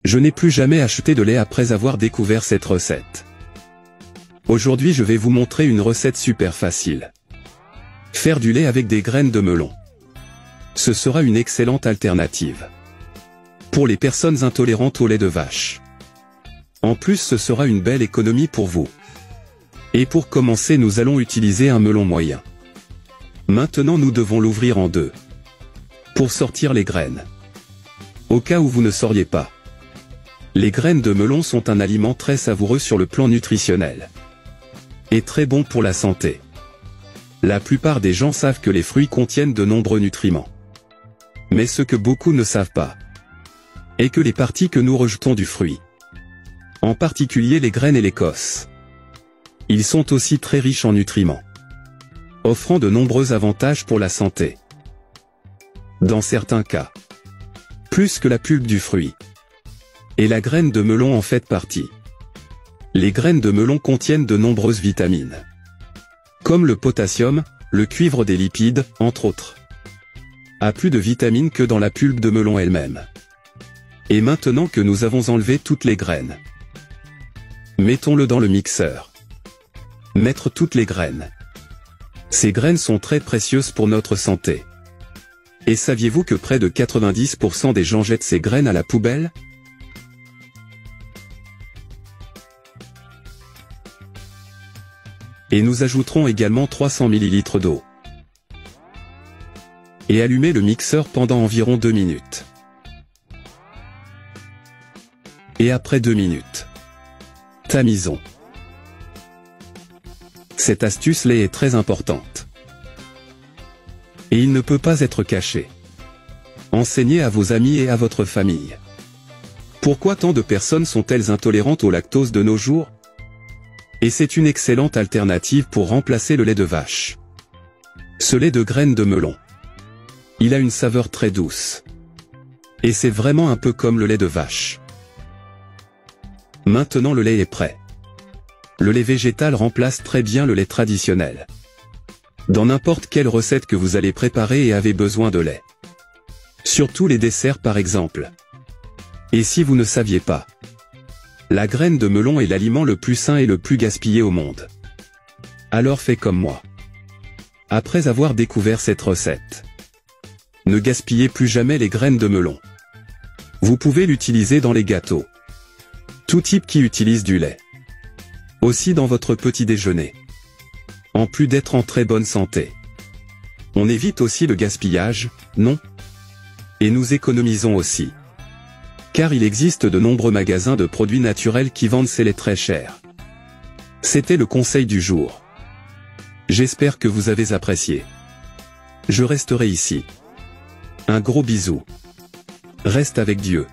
Je n'ai plus jamais acheté de lait après avoir découvert cette recette. Aujourd'hui je vais vous montrer une recette super facile. Faire du lait avec des graines de melon. Ce sera une excellente alternative pour les personnes intolérantes au lait de vache. En plus ce sera une belle économie pour vous. Et pour commencer nous allons utiliser un melon moyen. Maintenant nous devons l'ouvrir en deux pour sortir les graines. Au cas où vous ne sauriez pas, les graines de melon sont un aliment très savoureux sur le plan nutritionnel et très bon pour la santé. La plupart des gens savent que les fruits contiennent de nombreux nutriments. Mais ce que beaucoup ne savent pas est que les parties que nous rejetons du fruit, en particulier les graines et l'écorce, ils sont aussi très riches en nutriments, offrant de nombreux avantages pour la santé. Dans certains cas, plus que la pulpe du fruit. Et la graine de melon en fait partie. Les graines de melon contiennent de nombreuses vitamines, comme le potassium, le cuivre des lipides, entre autres. A plus de vitamines que dans la pulpe de melon elle-même. Et maintenant que nous avons enlevé toutes les graines, mettons-le dans le mixeur. Mettre toutes les graines. Ces graines sont très précieuses pour notre santé. Et saviez-vous que près de 90% des gens jettent ces graines à la poubelle ? Et nous ajouterons également 300 ml d'eau. Et allumez le mixeur pendant environ 2 minutes. Et après 2 minutes, tamisons. Cette astuce lait est très importante. Et il ne peut pas être caché. Enseignez à vos amis et à votre famille. Pourquoi tant de personnes sont-elles intolérantes au lactose de nos jours ? Et c'est une excellente alternative pour remplacer le lait de vache. Ce lait de graines de melon. Il a une saveur très douce. Et c'est vraiment un peu comme le lait de vache. Maintenant le lait est prêt. Le lait végétal remplace très bien le lait traditionnel. Dans n'importe quelle recette que vous allez préparer et avez besoin de lait. Surtout les desserts par exemple. Et si vous ne saviez pas, la graine de melon est l'aliment le plus sain et le plus gaspillé au monde. Alors faites comme moi. Après avoir découvert cette recette, ne gaspillez plus jamais les graines de melon. Vous pouvez l'utiliser dans les gâteaux. Tout type qui utilise du lait. Aussi dans votre petit déjeuner. En plus d'être en très bonne santé. On évite aussi le gaspillage, non ? Et nous économisons aussi. Car il existe de nombreux magasins de produits naturels qui vendent ces laits très chers. C'était le conseil du jour. J'espère que vous avez apprécié. Je resterai ici. Un gros bisou. Reste avec Dieu.